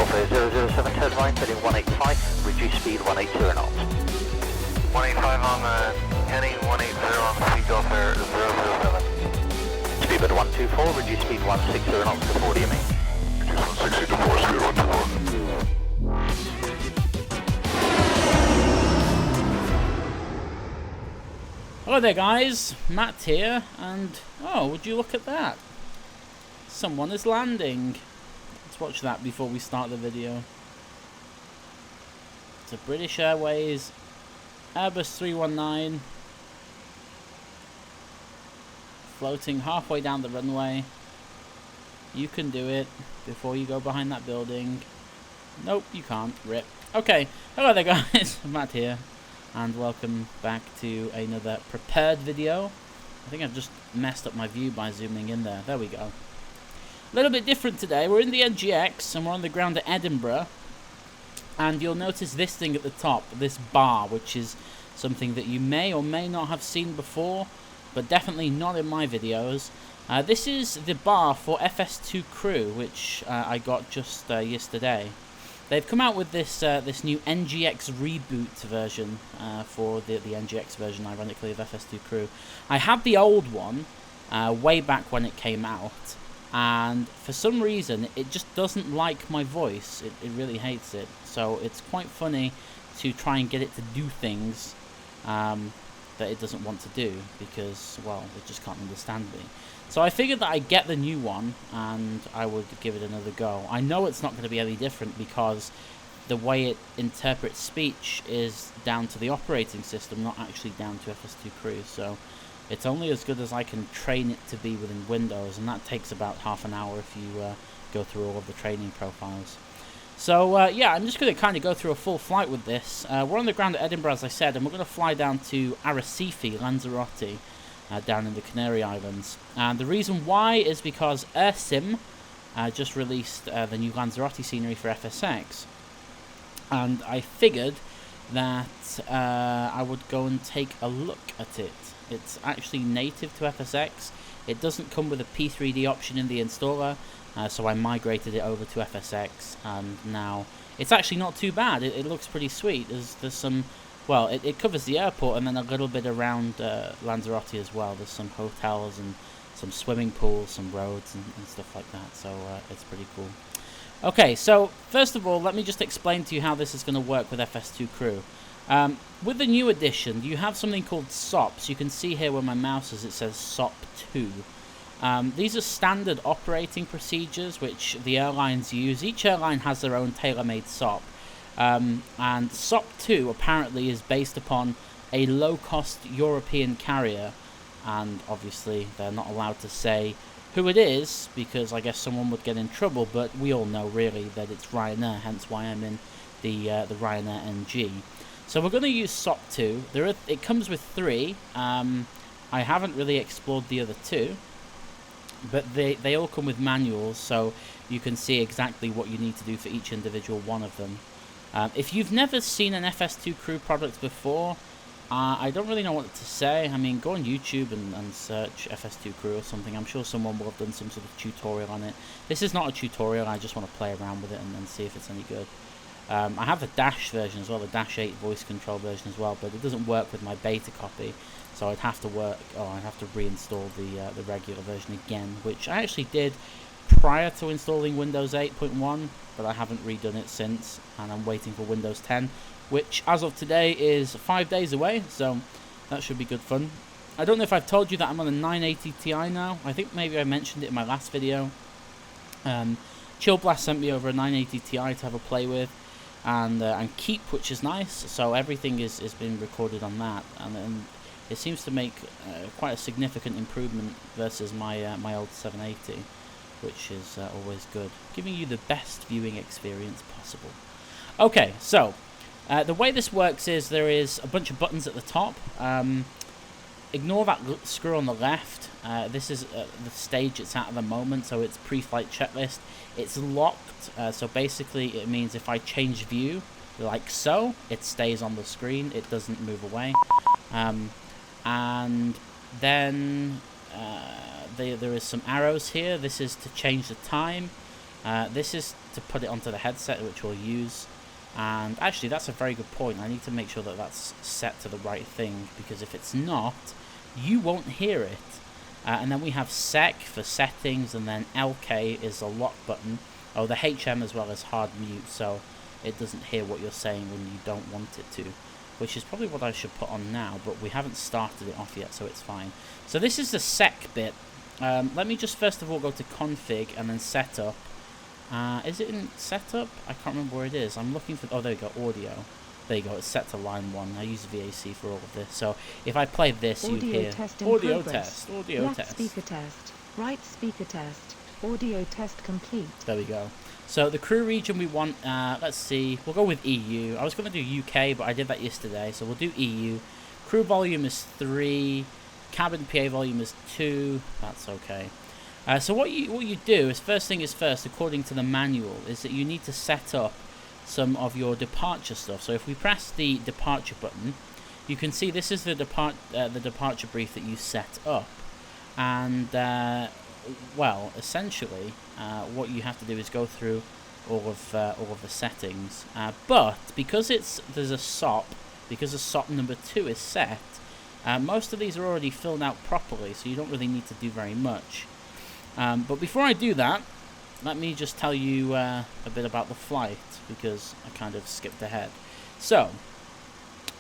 Takeoff 007, turn right, heading 185, reduce speed 180 knots. 185 on heading 180 on Takeoff 007. Speedbird 124, reduce speed 160 knots to 40 me. Reduce 160 to 4, speed 124. Hello there guys, Matt here, and oh, would you look at that? Someone is landing. Let's watch that before we start the video. It's a British Airways Airbus 319 floating halfway down the runway. You can do it before you go behind that building. Nope, you can't. Rip. Okay, hello there guys, Matt here. And welcome back to another prepared video. I think I've just messed up my view by zooming in there. There we go. A little bit different today. We're in the NGX and we're on the ground at Edinburgh. And you'll notice this thing at the top, this bar, which is something that you may or may not have seen before, but definitely not in my videos. This is the bar for FS2Crew, which I got just yesterday. They've come out with this this new NGX Reboot version for the NGX version, ironically, of FS2Crew. I had the old one way back when it came out, and for some reason it just doesn't like my voice. It really hates it. So it's quite funny to try and get it to do things that it doesn't want to do because, well, it just can't understand me. So I figured that I'd get the new one and I would give it another go. I know it's not going to be any different because the way it interprets speech is down to the operating system, not actually down to FS2Crew. So it's only as good as I can train it to be within Windows, and that takes about half an hour if you go through all of the training profiles. So yeah, I'm just going to kind of go through a full flight with this. We're on the ground at Edinburgh, as I said, and we're going to fly down to Arrecife, Lanzarote, down in the Canary Islands. And the reason why is because AirSim just released the new Lanzarote scenery for FSX. And I figured that I would go and take a look at it. It's actually native to FSX. It doesn't come with a P3D option in the installer, so I migrated it over to FSX, and now it's actually not too bad. It looks pretty sweet. There's some... Well, it covers the airport and then a little bit around Lanzarote as well. There's some hotels and some swimming pools, some roads and stuff like that. So it's pretty cool. Okay, so first of all, let me just explain to you how this is going to work with FS2Crew. With the new edition, you have something called SOPs. You can see here where my mouse is, it says SOP 2. These are standard operating procedures which the airlines use. Each airline has their own tailor-made SOP. And SOP 2 apparently is based upon a low-cost European carrier, and obviously they're not allowed to say who it is because I guess someone would get in trouble, but we all know really that it's Ryanair, hence why I'm in the Ryanair NG. So we're going to use SOP 2. It comes with 3. I haven't really explored the other 2, but they all come with manuals, so you can see exactly what you need to do for each individual one of them. If you've never seen an FS2Crew product before, I don't really know what to say. I mean, go on YouTube and search FS2Crew or something. I'm sure someone will have done some sort of tutorial on it. This is not a tutorial, I just want to play around with it and see if it's any good. I have the Dash version as well, the Dash 8 voice control version as well, but it doesn't work with my beta copy, so I'd have to reinstall the regular version again, which I actually did prior to installing Windows 8.1, but I haven't redone it since, and I'm waiting for Windows 10, which as of today is 5 days away, so that should be good fun. I don't know if I've told you that I'm on a 980 Ti now. I think maybe I mentioned it in my last video. Chill Blast sent me over a 980 Ti to have a play with, and Keep, which is nice, so everything is being recorded on that, and it seems to make quite a significant improvement versus my old 780. Which is always good, giving you the best viewing experience possible. Okay, so the way this works is there is a bunch of buttons at the top. Ignore that screw on the left. This is the stage it's at the moment, so it's pre-flight checklist. It's locked, so basically it means if I change view, like so, it stays on the screen, it doesn't move away. And then there is some arrows here. This is to change the time. This is to put it onto the headset, which we'll use. And actually, that's a very good point. I need to make sure that that's set to the right thing, because if it's not, you won't hear it. And then we have SEC for settings, and then LK is a lock button. Oh, the HM as well as hard mute, so it doesn't hear what you're saying when you don't want it to, which is probably what I should put on now, but we haven't started it off yet, so it's fine. So this is the SEC bit. Let me just first of all go to config and then setup. Is it in setup? I can't remember where it is. I'm looking for... Oh, there you go, audio. There you go, it's set to line 1. I use VAC for all of this. So if I play this, you hear... Audio test. Audio Left test. Speaker test. Right speaker test. Audio test complete. There we go. So the crew region we want, let's see, we'll go with EU. I was going to do UK, but I did that yesterday, so we'll do EU. Crew volume is 3. Cabin PA volume is 2. That's okay. So what you do is, first thing is first, according to the manual, is that you need to set up some of your departure stuff. So if we press the departure button, you can see this is the departure brief that you set up. And well, essentially, what you have to do is go through all of the settings. But because there's a SOP, because the SOP number 2 is set, most of these are already filled out properly, so you don't really need to do very much. But before I do that, let me just tell you a bit about the flight, because I kind of skipped ahead. So,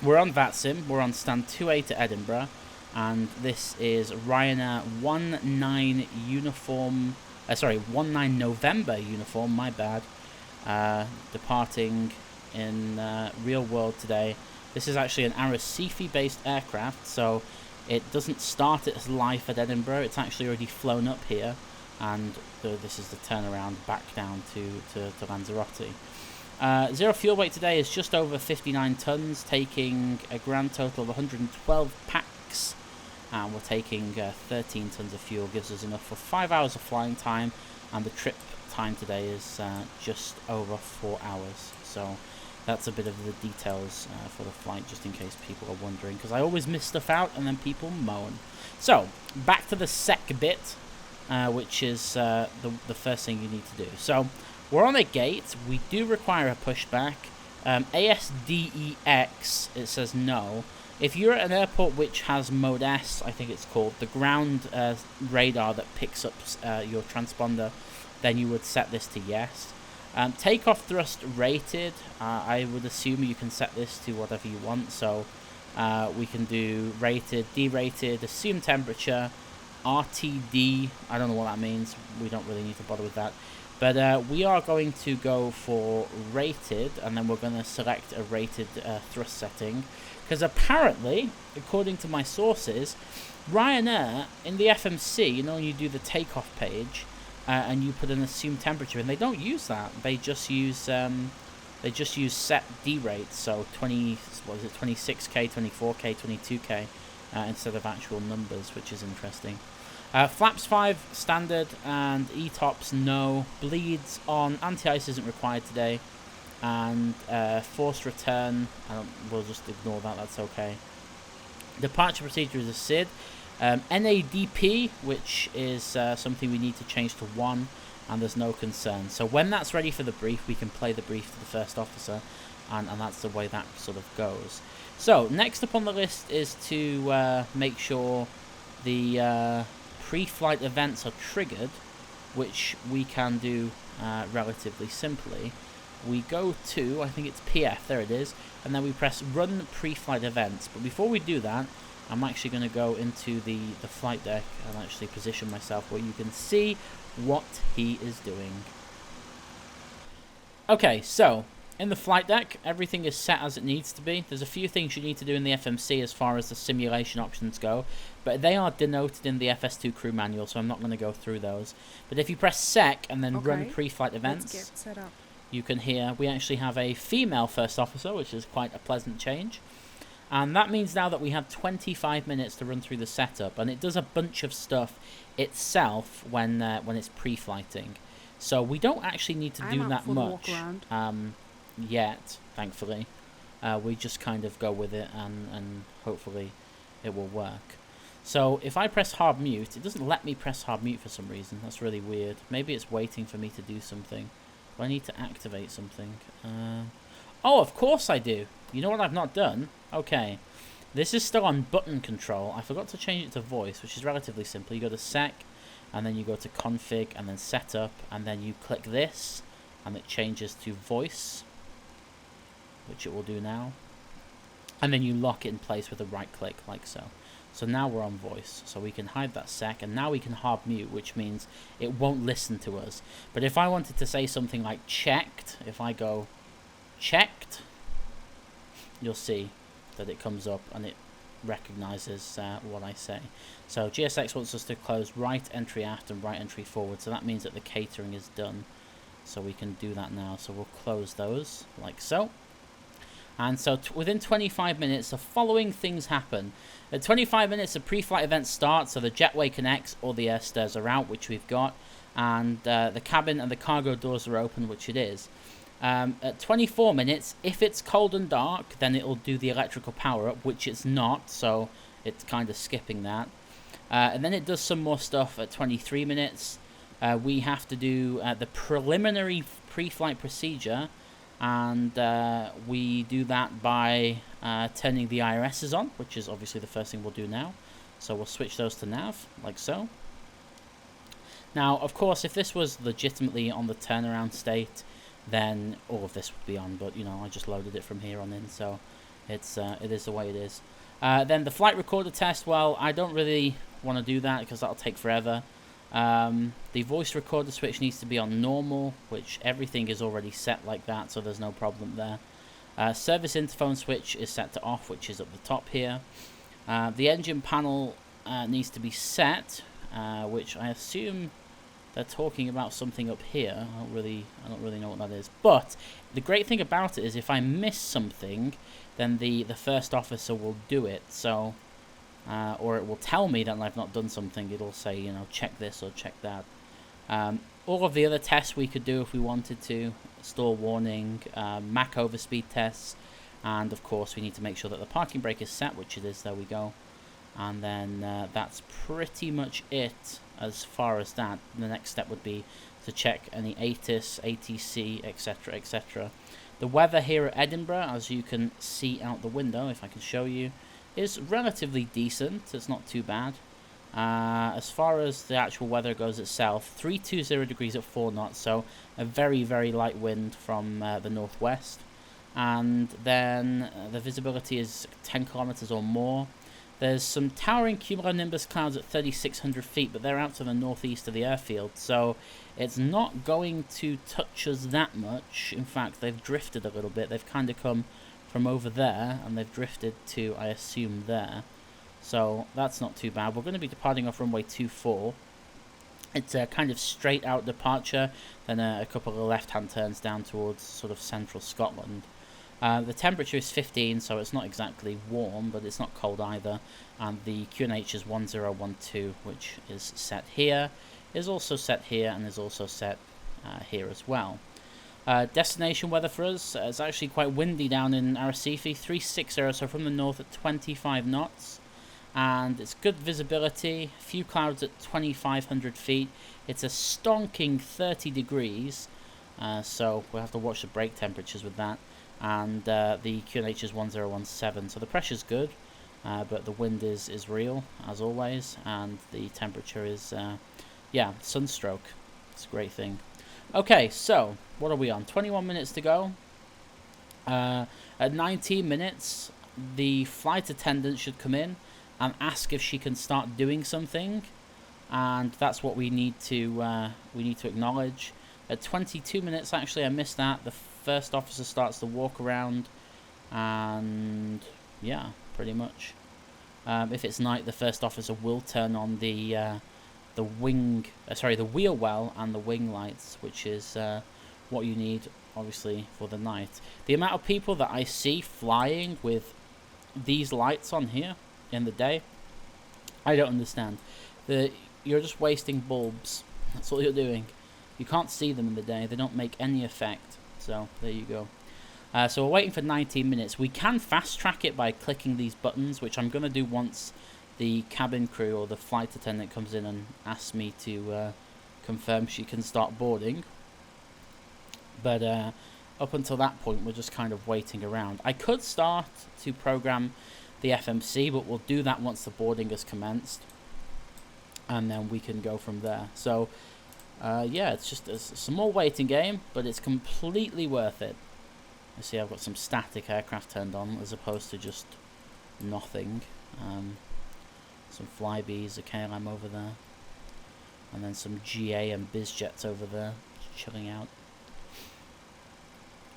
we're on VATSIM, we're on stand 2A to Edinburgh, and this is Ryanair 19 November uniform, my bad, departing in real world today. This is actually an Arrecife based aircraft, so it doesn't start its life at Edinburgh, it's actually already flown up here, and this is the turnaround back down to Lanzarote. Zero fuel weight today is just over 59 tons, taking a grand total of 112 packs, and we're taking 13 tons of fuel, gives us enough for 5 hours of flying time, and the trip time today is just over 4 hours. So that's a bit of the details for the flight, just in case people are wondering, because I always miss stuff out and then people moan. So back to the SEC bit, which is the first thing you need to do. So we're on a gate. We do require a pushback. ASDEX, it says no. If you're at an airport which has mode S, I think it's called, the ground radar that picks up your transponder, then you would set this to yes. Takeoff thrust rated, I would assume you can set this to whatever you want. So we can do rated, derated, assume temperature, RTD, I don't know what that means, we don't really need to bother with that. But we are going to go for rated, and then we're going to select a rated thrust setting. Because apparently, according to my sources, Ryanair, in the FMC, you know, you do the takeoff page, and you put an assumed temperature, and they don't use that. They just use set D rates, so 26K, 24K, 22K, instead of actual numbers, which is interesting. Flaps 5 standard, and ETOPS no. Bleeds on. Anti-ice isn't required today, and forced return, we'll just ignore that, that's okay. Departure procedure is a SID. NADP, which is something we need to change to 1, and there's no concern. So when that's ready for the brief, we can play the brief to the first officer, and that's the way that sort of goes. So next up on the list is to make sure the pre-flight events are triggered, which we can do relatively simply. We go to, I think it's PF, there it is, and then we press run pre-flight events. But before we do that, I'm actually going to go into the flight deck and actually position myself where you can see what he is doing. Okay, so in the flight deck, everything is set as it needs to be. There's a few things you need to do in the FMC as far as the simulation options go, but they are denoted in the FS2Crew manual, so I'm not going to go through those. But if you press SEC and then run pre-flight events, let's get set up. You can hear we actually have a female first officer, which is quite a pleasant change. And that means now that we have 25 minutes to run through the setup, and it does a bunch of stuff itself when it's pre-flighting. So we don't actually need to do that much yet, thankfully. We just kind of go with it, and hopefully it will work. So if I press hard mute, it doesn't let me press hard mute for some reason. That's really weird. Maybe it's waiting for me to do something. Do I need to activate something? Oh, of course I do. You know what I've not done? Okay. This is still on button control. I forgot to change it to voice, which is relatively simple. You go to sec, and then you go to config, and then setup, and then you click this, and it changes to voice, which it will do now. And then you lock it in place with a right click, like so. So now we're on voice, so we can hide that sec, and now we can hard mute, which means it won't listen to us. But if I wanted to say something like checked, if I go checked, you'll see that it comes up and it recognizes what I say. So GSX wants us to close right entry aft and right entry forward, so that means that the catering is done. So we can do that now, so we'll close those, like so. And so within 25 minutes, the following things happen. At 25 minutes, the pre-flight event starts, so the jetway connects, all the air stairs are out, which we've got, and the cabin and the cargo doors are open, which it is. At 24 minutes, if it's cold and dark, then it'll do the electrical power up, which it's not, so it's kind of skipping that. And then it does some more stuff at 23 minutes. We have to do the preliminary pre-flight procedure, and we do that by turning the IRSs on, which is obviously the first thing we'll do now. So we'll switch those to nav, like so. Now, of course, if this was legitimately on the turnaround state, then all of this would be on, but, you know, I just loaded it from here on in, so it is the way it is. Then the flight recorder test, well, I don't really want to do that because that'll take forever. The voice recorder switch needs to be on normal, which everything is already set like that, so there's no problem there. Service interphone switch is set to off, which is up the top here. The engine panel needs to be set, which I assume they're talking about something up here. I don't really know what that is. But the great thing about it is if I miss something, then the first officer will do it. So, or it will tell me that I've not done something. It'll say, you know, check this or check that. All of the other tests we could do if we wanted to. Stall warning, Mach overspeed tests, and of course we need to make sure that the parking brake is set, which it is. There we go. And then that's pretty much it as far as that. The next step would be to check any ATIS, ATC, etc., etc. The weather here at Edinburgh, as you can see out the window, if I can show you, is relatively decent. It's not too bad. As far as the actual weather goes itself, 320 degrees at 4 knots, so a very, very light wind from the northwest. And then the visibility is 10 kilometers or more. There's some towering cumulonimbus clouds at 3,600 feet, but they're out to the northeast of the airfield, so it's not going to touch us that much. In fact, they've drifted a little bit. They've kind of come from over there, and they've drifted to, I assume, there. So that's not too bad. We're going to be departing off runway 24. It's a kind of straight out departure, then a couple of left-hand turns down towards sort of central Scotland. The temperature is 15, so it's not exactly warm, but it's not cold either. And the QNH is 1012, which is set here, is also set here, and is also set here as well. Destination weather for us, it's actually quite windy down in Arrecife, 360, so from the north at 25 knots. And it's good visibility, few clouds at 2,500 feet. It's a stonking 30 degrees, so we'll have to watch the brake temperatures with that. And the QNH is 1017, so the pressure's good, but the wind is real, as always, and the temperature is, yeah, sunstroke. It's a great thing. Okay, so, what are we on? 21 minutes to go. At 19 minutes, the flight attendant should come in and ask if she can start doing something, and that's what we need to acknowledge. At 22 minutes, actually, I missed that. The first officer starts to walk around, and yeah, pretty much. If it's night, the first officer will turn on the wheel well and the wing lights, which is what you need, obviously, for the night. The amount of people that I see flying with these lights on here in the day, I don't understand. You're just wasting bulbs. That's all you're doing. You can't see them in the day. They don't make any effect. So there you go. So we're waiting for 19 minutes. We can fast track it by clicking these buttons, which I'm going to do once the cabin crew or the flight attendant comes in and asks me to confirm she can start boarding. But up until that point, we're just kind of waiting around. I could start to program the FMC, but we'll do that once the boarding has commenced, and then we can go from there. So yeah, it's just some more waiting game, but it's completely worth it. You see I've got some static aircraft turned on as opposed to just nothing. Some Flybees, a KLM over there, and then some GA and BizJets over there, just chilling out.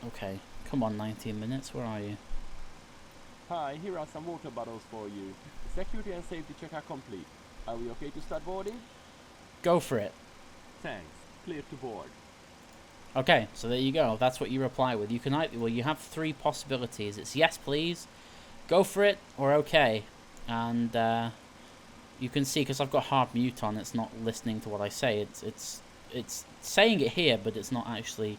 Okay, come on, 19 minutes, where are you? Hi, here are some water bottles for you. Security and safety check are complete. Are we okay to start boarding? Go for it. Thanks. Clear to board. Okay, so there you go. That's what you reply with. You can either, well, you have three possibilities. It's yes, please, go for it, or okay. And you can see, because I've got hard mute on, it's not listening to what I say. It's saying it here, but it's not actually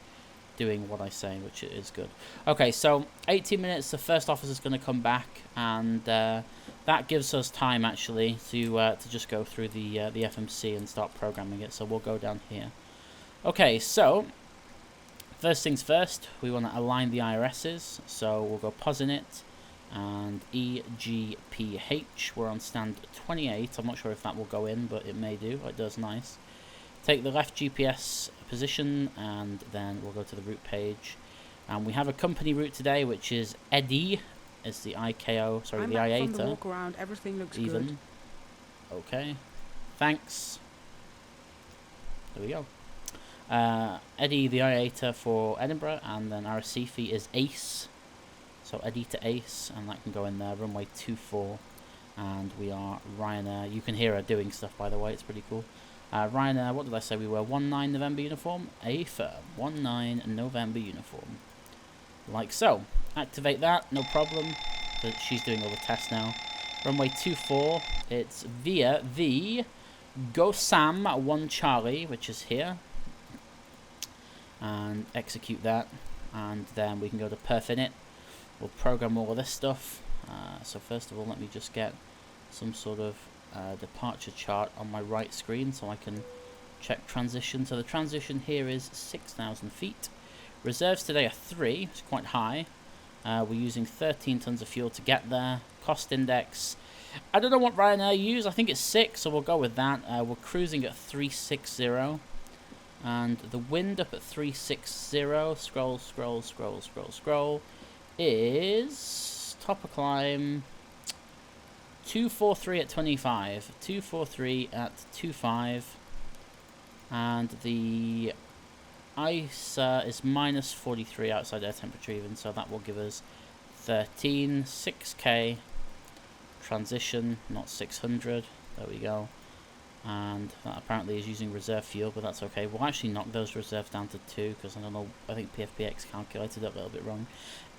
doing what I say, which is good. Okay, so 18 minutes. The first officer's going to come back, and that gives us time actually to just go through the FMC and start programming it. So we'll go down here. Okay, so first things first, we want to align the IRSs. So we'll go POSINIT and EGPH. We're on stand 28. I'm not sure if that will go in, but it may do. It does, nice. Take the left GPS position, and then we'll go to the route page. And we have a company route today, which is Eddie. It's the IKO, sorry, the IATA. From the walk around, everything looks even. good. Okay, thanks. There we go. Eddie, the IATA for Edinburgh, and then Arrecife is ACE. So Eddie to ACE, and that can go in there. Runway 24, and we are Ryanair. You can hear her doing stuff, by the way. It's pretty cool. Ryanair, what did I say we were? 19 November uniform? Affirm. 19 November uniform. Like so. Activate that, no problem. But she's doing all the tests now. Runway 24, it's via the GoSam 1 Charlie, which is here. And execute that. And then we can go to Perfinit. We'll program all of this stuff. So first of all, let me just get some sort of departure chart on my right screen so I can check transition. So the transition here is 6,000 feet. Reserves today are 3, it's quite high. We're using 13 tons of fuel to get there. Cost index, I don't know what Ryanair use, I think it's 6, so we'll go with that. We're cruising at 360, and the wind up at 360, scroll, is top of climb 243 at 25, 243 at 25, and the ice is minus 43 outside air temperature even, so that will give us 13, 6k, transition, not 600, there we go, and that apparently is using reserve fuel, but that's okay. We'll actually knock those reserves down to 2, because I don't know, I think PFPX calculated it a little bit wrong.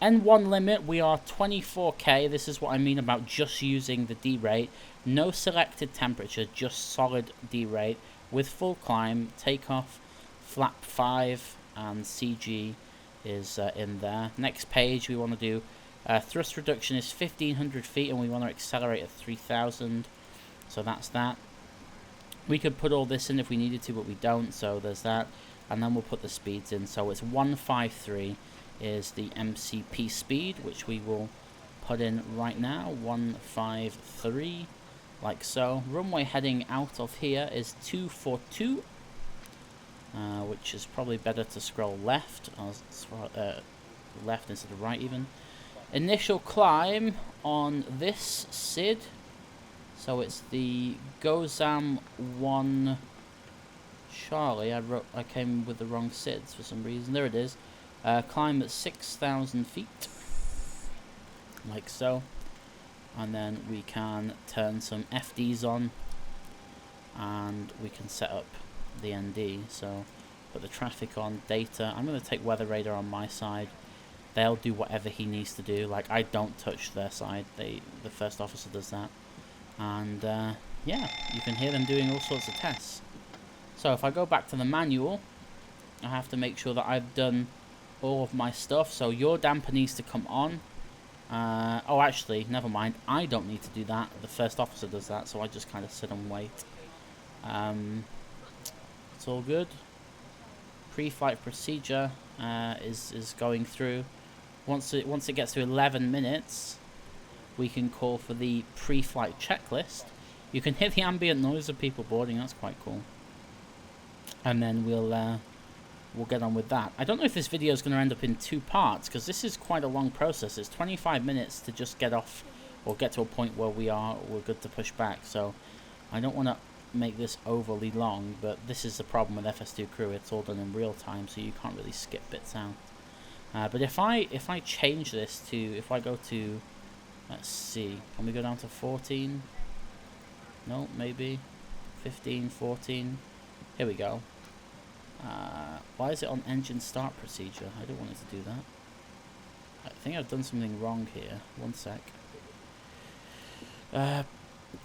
N1 limit, we are 24k, this is what I mean about just using the D rate, no selected temperature, just solid D rate, with full climb, takeoff, flap 5, and CG is in there. Next page, we want to do thrust reduction is 1,500 feet, and we want to accelerate at 3,000, so that's that. We could put all this in if we needed to, but we don't, so there's that. And then we'll put the speeds in, so it's 153 is the MCP speed, which we will put in right now, 153, like so. Runway heading out of here is 242, which is probably better to scroll left, left instead of right even. Initial climb on this SID, so it's the GoSam 1 Charlie. I came with the wrong SIDs for some reason. There it is. Climb at 6,000 feet, like so, and then we can turn some FDs on, and we can set up the ND. So put the traffic on, data. I'm going to take weather radar on my side. They'll do whatever he needs to do. Like, I don't touch their side. The first officer does that, and yeah, you can hear them doing all sorts of tests. So if I go back to the manual, I have to make sure that I've done all of my stuff. So your damper needs to come on, Oh, actually, never mind. I don't need to do that. The first officer does that, so I just kind of sit and wait. It's all good. Pre-flight procedure is going through. Once it gets to 11 minutes, we can call for the pre-flight checklist. You can hear the ambient noise of people boarding. That's quite cool. And then we'll get on with that. I don't know if this video is going to end up in 2 parts, because this is quite a long process. It's 25 minutes to just get off, or get to a point where we're good to push back. So I don't want to make this overly long, but this is the problem with FS2Crew. It's all done in real time, so you can't really skip bits out. But if I change this to, if I go to, let's see, can we go down to 14? No, maybe 15, 14. Here we go. Why is it on engine start procedure? I don't want it to do that. I think I've done something wrong here. One sec.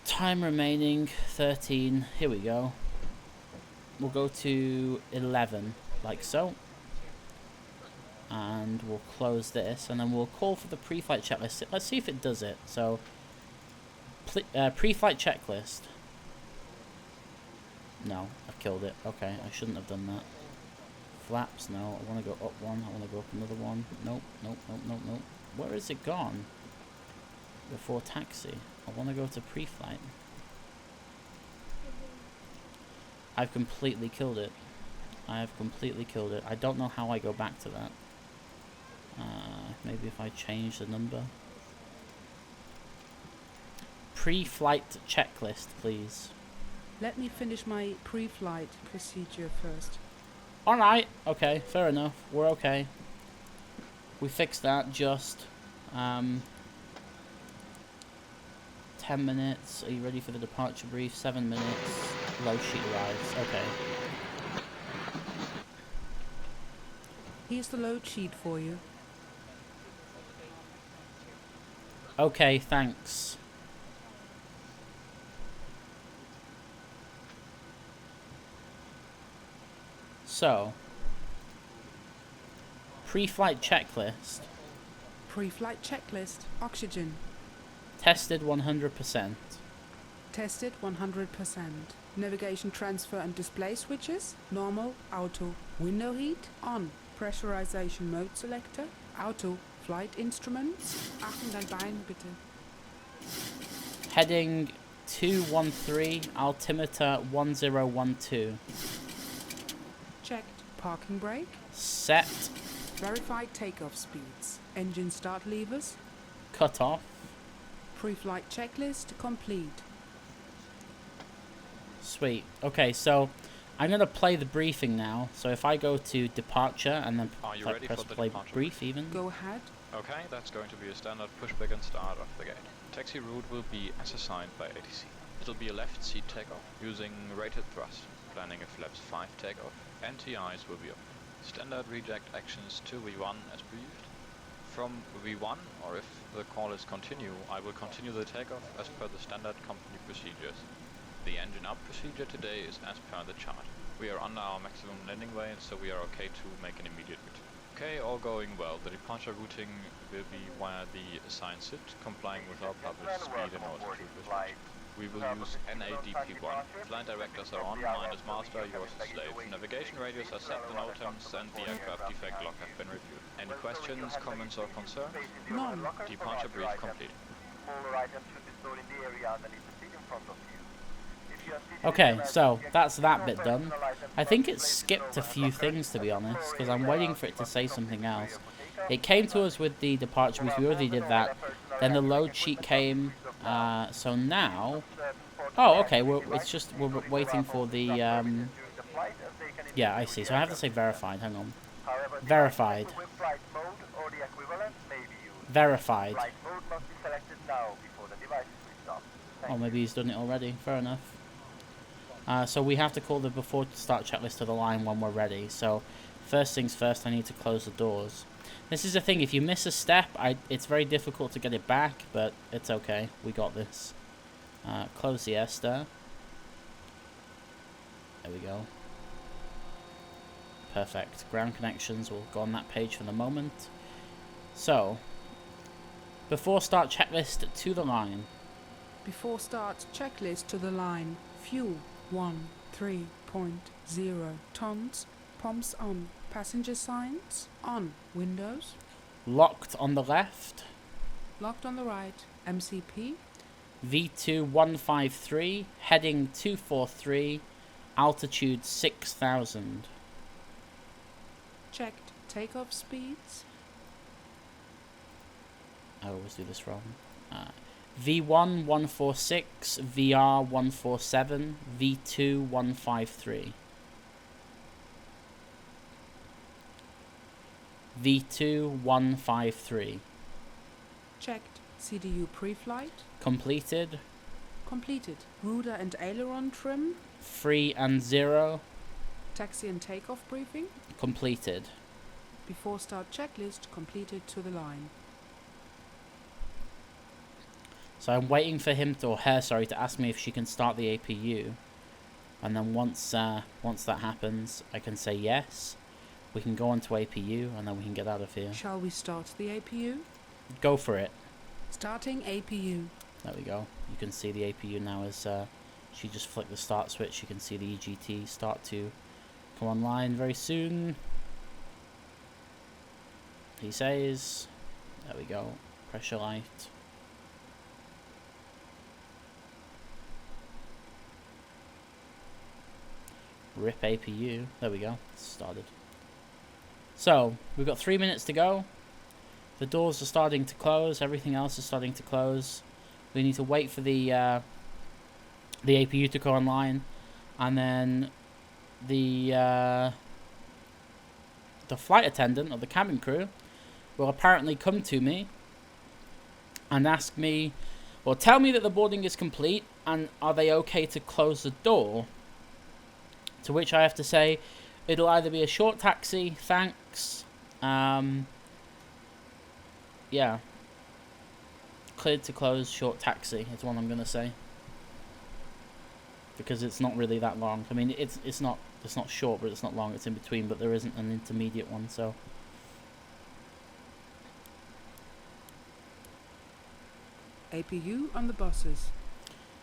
Time remaining 13. Here we go. We'll go to 11, like so. And we'll close this, and then we'll call for the pre-flight checklist. Let's see if it does it. So, pre-flight checklist. No, I killed it. Okay, I shouldn't have done that. Flaps, no. I want to go up one. I want to go up another one. Nope, nope, nope, nope, nope. Where is it gone? Before taxi. I want to go to pre-flight. I've completely killed it. I have completely killed it. I don't know how I go back to that. Maybe if I change the number. Pre-flight checklist, please. Let me finish my pre-flight procedure first. Alright, okay, fair enough. We're okay. We fixed that just. 10 minutes. Are you ready for the departure brief? 7 minutes. Load sheet arrives. Okay. Here's the load sheet for you. Okay, thanks. So, pre-flight checklist. Pre-flight checklist. Oxygen. Tested 100%. Tested 100%. Navigation transfer and display switches. Normal, auto. Window heat, on. Pressurization mode selector, auto. Flight instruments. Achten dein Bein, bitte. Heading 213, altimeter 1012. Checked. Parking brake. Set. Verified takeoff speeds. Engine start levers. Cut off. Pre-flight checklist complete. Sweet. Okay, so I'm going to play the briefing now. So if I go to departure and then press play brief even. Go ahead. Okay, that's going to be a standard pushback and start of the gate. Taxi route will be as assigned by ATC. It'll be a left seat takeoff using rated thrust, planning a flaps 5 takeoff. NTIs will be up. Standard reject actions to V1 as briefed. From V1, or if the call is continue, I will continue the takeoff as per the standard company procedures. The engine up procedure today is as per the chart. We are under our maximum landing weight, so we are okay to make an immediate return. Okay, all going well. The departure routing will be via the assigned SIT, complying with our published speed and altitude restrictions. We will use NADP1. Flight directors are on, mine is master, yours is slave. Navigation radios are set, the NOTAMs and the aircraft defect log have been reviewed. Any questions, comments or concerns? None. Departure brief complete. Okay, so that's that bit done. I think it skipped a few things, to be honest, because I'm waiting for it to say something else. It came to us with the departure brief, we already did that. Then the load sheet came, so now... Oh, okay, we're waiting for the... Yeah, I see, so I have to say verified, hang on. Verified. Verified. Oh, maybe he's done it already, fair enough. So we have to call the before start checklist to the line when we're ready. So first things first, I need to close the doors. This is the thing, if you miss a step, it's very difficult to get it back, but it's okay. We got this. Close the air stir. There we go. Perfect. Ground connections will go on that page for the moment. So, Before start checklist to the line. Before start, checklist to the line. Fuel 13.0 tons. Pumps on. Passenger signs on. Windows. Locked on the left. Locked on the right. MCP. V2153, heading 243, altitude 6,000. Checked. Takeoff speeds. I always do this wrong. V1146, VR147, V2153. V2153. Checked. CDU pre-flight. Completed. Completed. Rudder and aileron trim. 3 and 0. Taxi and takeoff briefing. Completed. Before start checklist completed to the line. So I'm waiting for him to, or her, sorry, to ask me if she can start the APU. And then once that happens, I can say yes. We can go on to APU and then we can get out of here. Shall we start the APU? Go for it. Starting APU. There we go. You can see the APU now as she just flicked the start switch. You can see the EGT start to come online very soon. He says, there we go. Pressure light. RIP APU. There we go. It's started. So, we've got 3 minutes to go. The doors are starting to close. Everything else is starting to close. We need to wait for the APU to go online. And then the flight attendant or the cabin crew will apparently come to me and ask me, or tell me that the boarding is complete and are they okay to close the door? To which I have to say, it'll either be a short taxi, thanks, yeah, cleared to close, short taxi is what I'm going to say. Because it's not really that long. I mean, it's not short, but it's not long, it's in between, but there isn't an intermediate one, so. APU on the buses.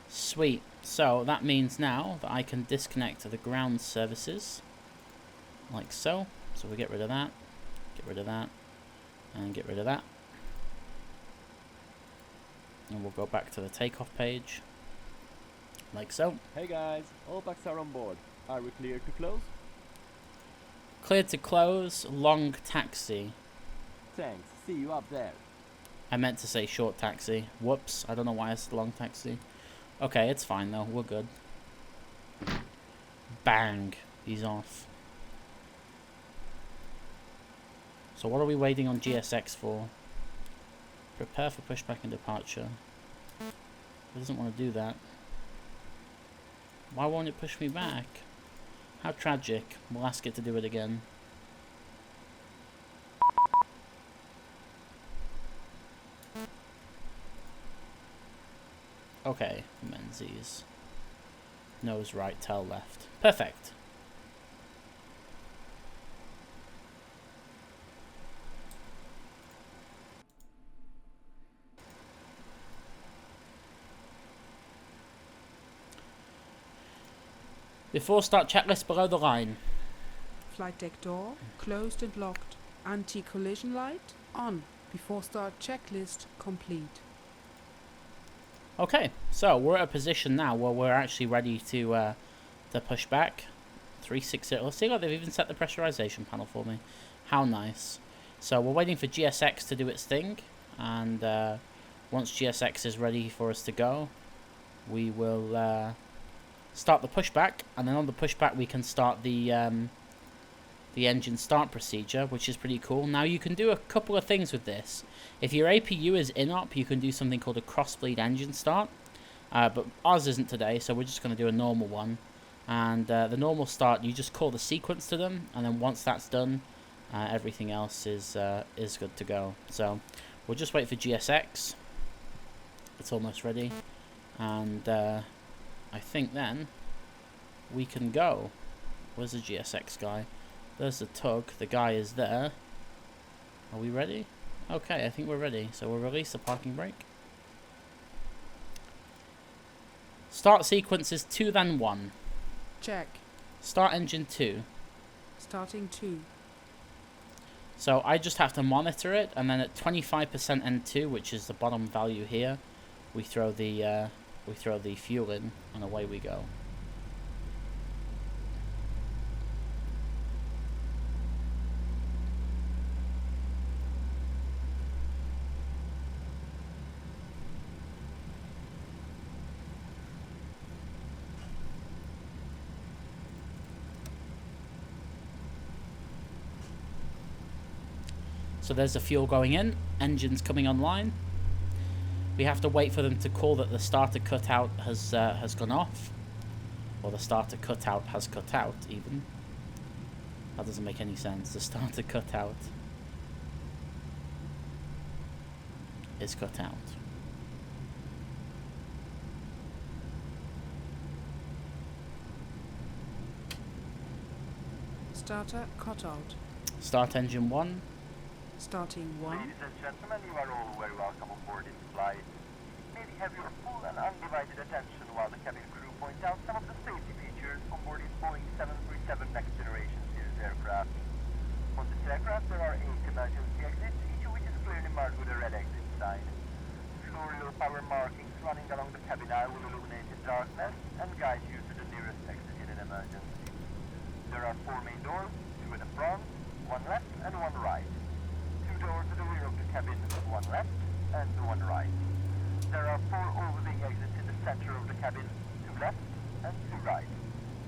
Sweet. So that means now that I can disconnect to the ground services, like so. So we get rid of that, and get rid of that. And we'll go back to the takeoff page, like so. Hey guys, all backs are on board. Are we clear to close? Cleared to close, long taxi. Thanks, see you up there. I meant to say short taxi. Whoops, I don't know why I said long taxi. Okay, it's fine though, we're good. Bang, he's off. So what are we waiting on GSX for? Prepare for pushback and departure. It doesn't want to do that. Why won't it push me back? How tragic. We'll ask it to do it again. Okay, Menzies. Nose right, tail left. Perfect. Before start checklist below the line. Flight deck door closed and locked. Anti-collision light on. Before start checklist complete. Okay, so we're at a position now where we're actually ready to push back. 360. Let's see, like they've even set the pressurization panel for me. How nice. So we're waiting for GSX to do its thing, and once GSX is ready for us to go, we will start the pushback, and then on the pushback we can start the engine start procedure, which is pretty cool. Now you can do a couple of things with this. If your APU is in-op, you can do something called a cross-bleed engine start, but ours isn't today, so we're just going to do a normal one. And the normal start, you just call the sequence to them, and then once that's done, everything else is good to go. So we'll just wait for GSX. It's almost ready, and I think then we can go. Where's the GSX guy? There's the tug. The guy is there. Are we ready? Okay, I think we're ready. So we'll release the parking brake. Start sequence is 2 then 1. Check. Start engine 2. Starting 2. So I just have to monitor it, and then at 25% N2, which is the bottom value here, we throw the fuel in, and away we go. So there's the fuel going in, engines coming online. We have to wait for them to call that the starter cutout has gone off, or the starter cutout has cut out. Even that doesn't make any sense. The starter cutout is cut out. Starter cutout. Start engine 1. Starting 1. Ladies and gentlemen, you are all very welcome on board this flight. May we have your full and undivided attention while the cabin crew point out some of the safety features on board this Boeing 737 Next Generation series aircraft. On this aircraft there are 8 emergency exits, each of which is clearly marked with a red exit sign. Floor low power markings running along the cabin aisle will illuminate in darkness and guide you to the nearest exit in an emergency. There are 4 main doors, 2 in the front, 1 left and 1 right. 2 doors to the rear of the cabin, 1 left and 1 right. There are 4 overwing exits in the center of the cabin, 2 left and 2 right.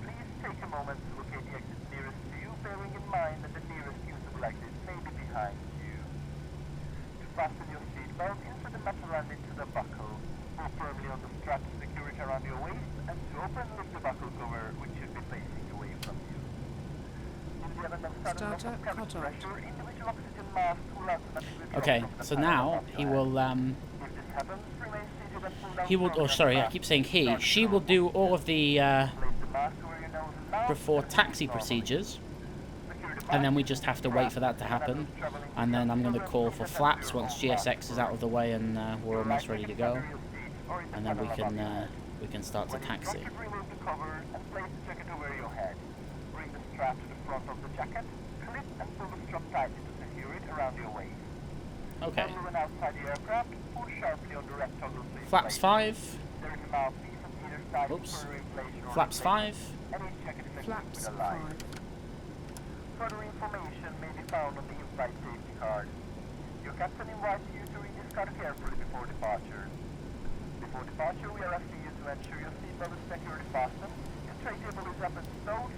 Please take a moment to locate the exit nearest to you, bearing in mind that the nearest usable exit may be behind you. To fasten your seatbelt, insert the metal end into the buckle. Hold firmly on the strap to secure it around your waist, and to open, lift the buckle cover, which should be facing away from you. In the event of sudden loss of cabin pressure, individual oxygen masks will automatically withdraw Okay, from the so panel now above he your will head. If this happens, remain seated and pull down he will. Oh, sorry, I keep saying he. She will do all of the place the mask over your nose and mouth, before and taxi breathe normally. procedures, Secure the and then mask we just have to wait for that to happen. And then I'm going to call for flaps once GSX is out of the way and we're almost ready to go, and then we can start to taxi. Remove the cover and place the jacket over your head. Bring the strap to the front of the jacket, clip and pull the strap tightly to secure it around your waist. Okay. When outside the aircraft, pull sharply on the red toggle to Flaps inflate. 5. There is a mouthpiece on either side Oops. for inflation or Flaps inflation. 5. And each jacket is equipped Flaps with a light. 5. Further information may be found on the in-flight safety card. Your captain invites you to read this card carefully before departure. Before departure, we are asking you to ensure your seatbelt is securely fastened, your tray table is up and stowed,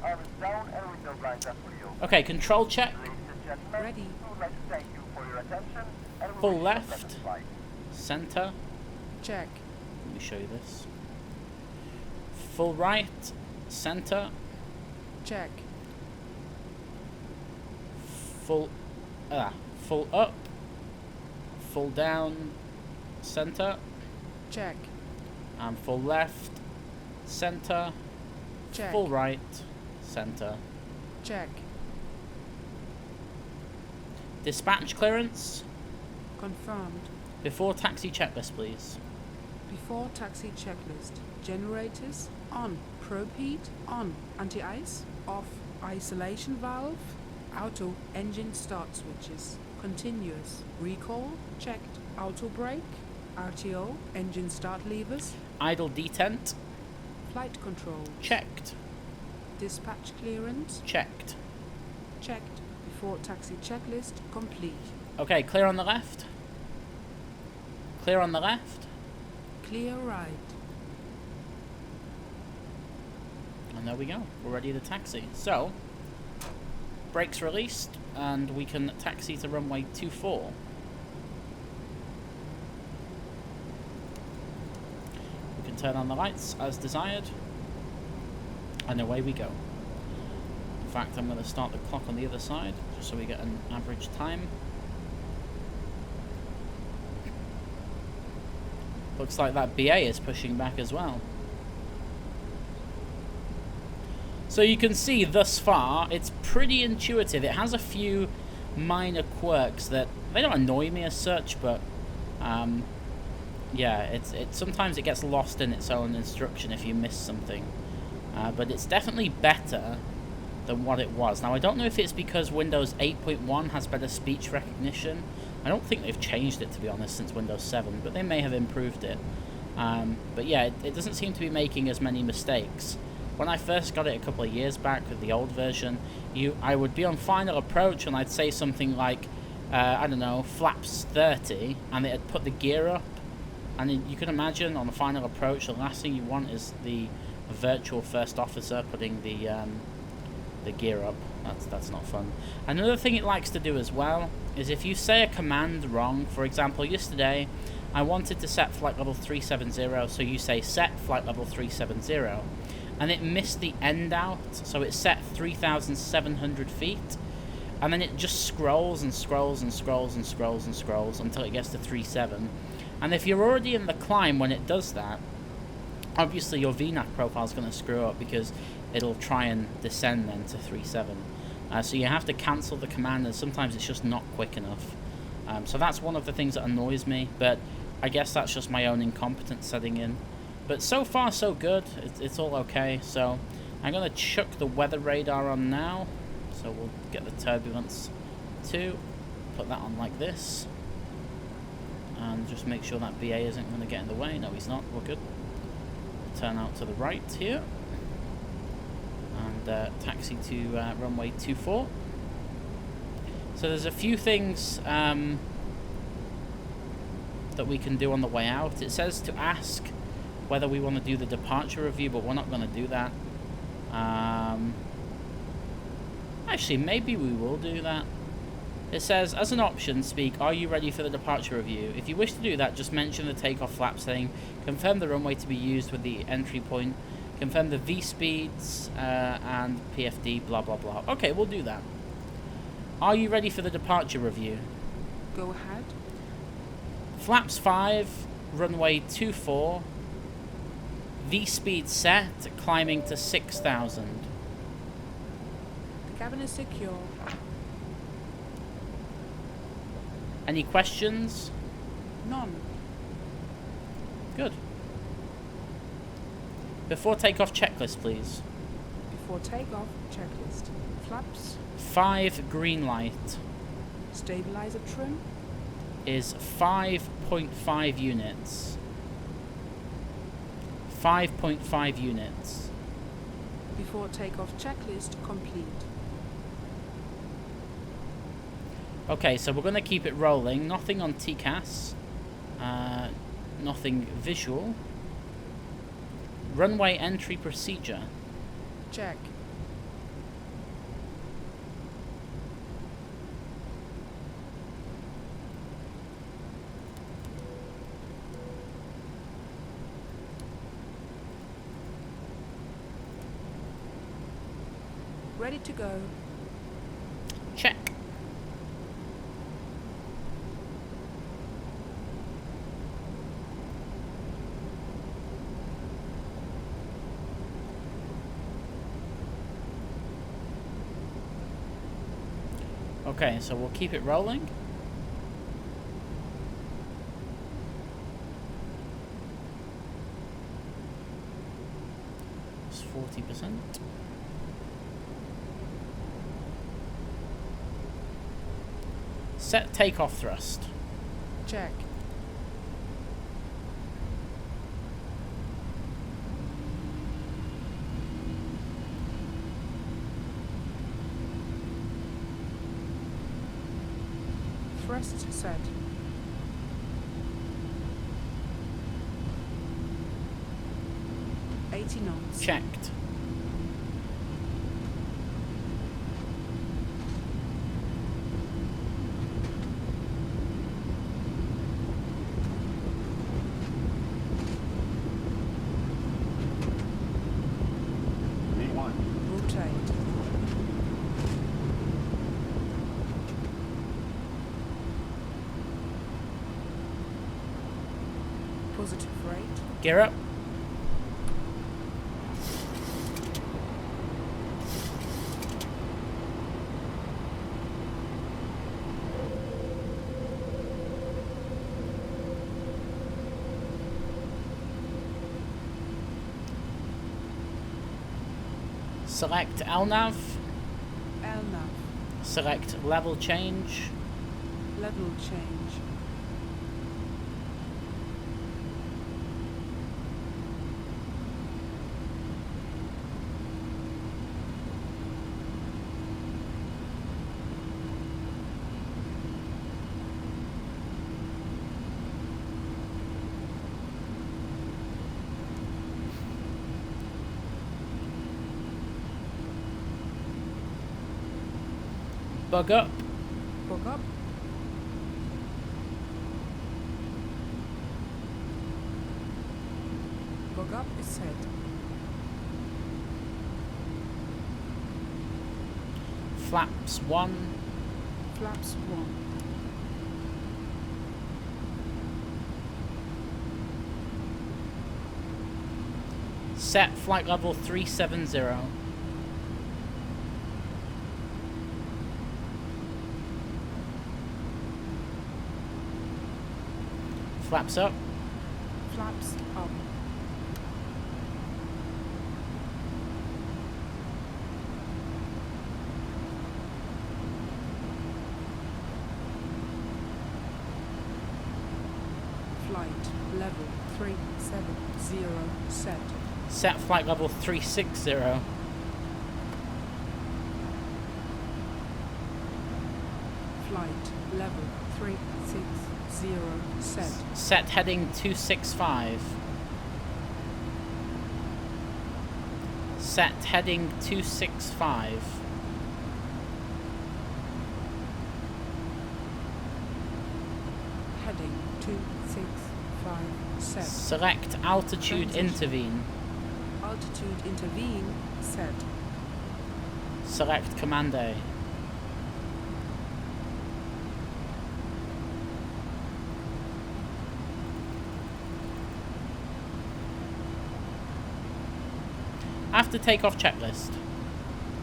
arms down, and window blinds are fully open. Okay, control check. Ladies and gentlemen, Ready. we would like to thank you for your attention, and we Full wish you a left. pleasant flight. Center. Check. Let me show you this. Full right. Center. Check. Full up. Full down. Center. Check. And full left. Center. Check. Full right. Center. Check. Dispatch clearance. Confirmed. Before taxi checklist, please. Before taxi checklist. Generators on. Probe heat on. Anti-ice off. Isolation valve. Auto engine start switches. Continuous. Recall checked. Auto brake. RTO engine start levers. Idle detent. Flight control. Checked. Dispatch clearance. Checked. Checked. Before taxi checklist complete. Okay, clear on the left. Clear on the left. Clear right. And there we go. We're ready to taxi. So, brakes released, and we can taxi to runway 24. We can turn on the lights as desired, and away we go. In fact, I'm going to start the clock on the other side, just so we get an average time. Looks like that BA is pushing back as well. So you can see thus far, it's pretty intuitive. It has a few minor quirks that they don't annoy me as such, but yeah, it sometimes it gets lost in its own instruction if you miss something. But it's definitely better than what it was. Now, I don't know if it's because Windows 8.1 has better speech recognition. I don't think they've changed it, to be honest, since Windows 7, but they may have improved it. But yeah, it doesn't seem to be making as many mistakes. When I first got it a couple of years back with the old version, I would be on final approach and I'd say something like, I don't know, flaps 30, and it had put the gear up. And you can imagine on the final approach, the last thing you want is the virtual first officer putting the gear up. That's not fun. Another thing it likes to do as well is if you say a command wrong. For example, yesterday I wanted to set flight level 370, so you say set flight level 370, and it missed the end out, so it set 3,700 feet, and then it just scrolls and scrolls and scrolls and scrolls and scrolls until it gets to 37. And if you're already in the climb when it does that, obviously your VNAV profile is going to screw up because it'll try and descend then to 37. So you have to cancel the command, and sometimes it's just not quick enough. So that's one of the things that annoys me, but I guess that's just my own incompetence setting in. But so far so good, it's all okay. So I'm going to chuck the weather radar on now, so we'll get the turbulence 2, put that on like this, and just make sure that BA isn't going to get in the way. No, he's not, we're good. Turn out to the right here, and taxi to runway 24. So there's a few things that we can do on the way out. It says to ask whether we want to do the departure review, but we're not going to do that. Actually, maybe we will do that. It says, as an option, speak, are you ready for the departure review? If you wish to do that, just mention the takeoff flap saying, confirm the runway to be used with the entry point, confirm the V-speeds, and PFD, blah, blah, blah. Okay, we'll do that. Are you ready for the departure review? Go ahead. Flaps 5, runway 24, V-speed set, climbing to 6,000. The cabin is secure. Any questions? None. Good. Before takeoff checklist, please. Before takeoff, checklist. Flaps. 5 green light Stabilizer trim. is 5.5 units. 5.5 units. Before takeoff checklist complete. Okay, so we're going to keep it rolling. Nothing on TCAS. Nothing visual. Runway entry procedure. Check. Ready to go. Check. Okay, so we'll keep it rolling. It's 40%. Set takeoff thrust. Check. Thrust set. $80 knots. Checked. Rotate. Positive rate. Gear up. Select LNAV. LNAV. Select level change. Level change. Bug up. Bug up. Bug up is set. Flaps 1. Flaps 1. Set flight level 370. Flaps up. Flaps up. Flight level 370 set. Set flight level 360. Flight level 360 set. Set heading 265. Set heading 265. Heading 265 set. Select altitude Transition. intervene. Altitude intervene set. Select command A. After takeoff checklist.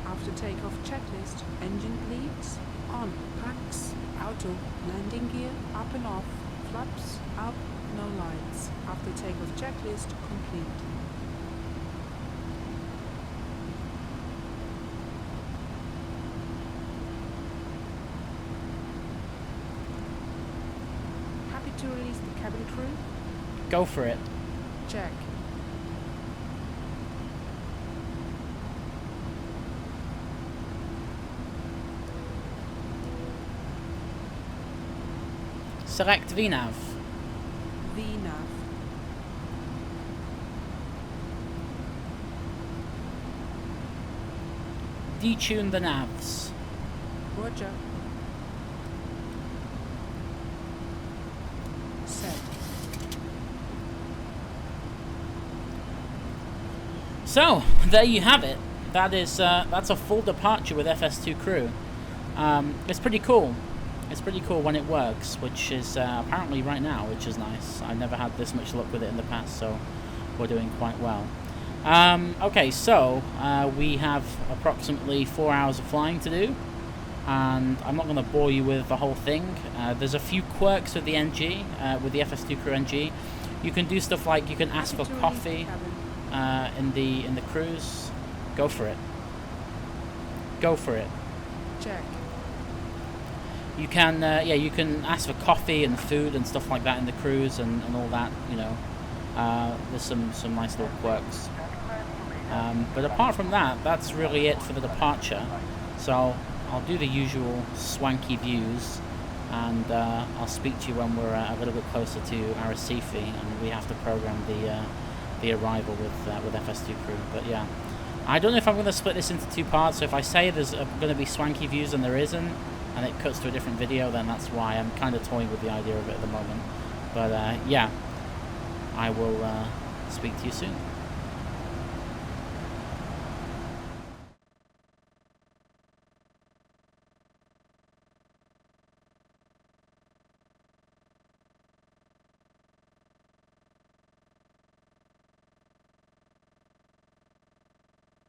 After takeoff checklist, engine leads, on, packs, auto, landing gear, up and off, flaps, up, no lights. After takeoff checklist, complete. Happy to release the cabin crew? Go for it. Check. Select VNAV. VNAV. Detune the navs. Roger. Set. So, there you have it. That is, that's a full departure with FS2Crew. It's pretty cool. It's pretty cool when it works, which is apparently right now, which is nice. I've never had this much luck with it in the past, so we're doing quite well. Okay, so we have approximately 4 hours of flying to do, and I'm not going to bore you with the whole thing. There's a few quirks with the NG, with the FS2Crew NG. You can do stuff like you can ask for coffee in the cruise. Go for it. Go for it. Check. You can, yeah, you can ask for coffee and food and stuff like that in the cruise and all that, you know. There's some nice little quirks. But apart from that, that's really it for the departure. So I'll do the usual swanky views, and I'll speak to you when we're a little bit closer to Arrecife, and we have to program the arrival with FS2Crew. But yeah, I don't know if I'm going to split this into 2 parts. So if I say there's going to be swanky views and there isn't, and it cuts to a different video, then that's why. I'm kind of toying with the idea of it at the moment. But yeah, I will speak to you soon.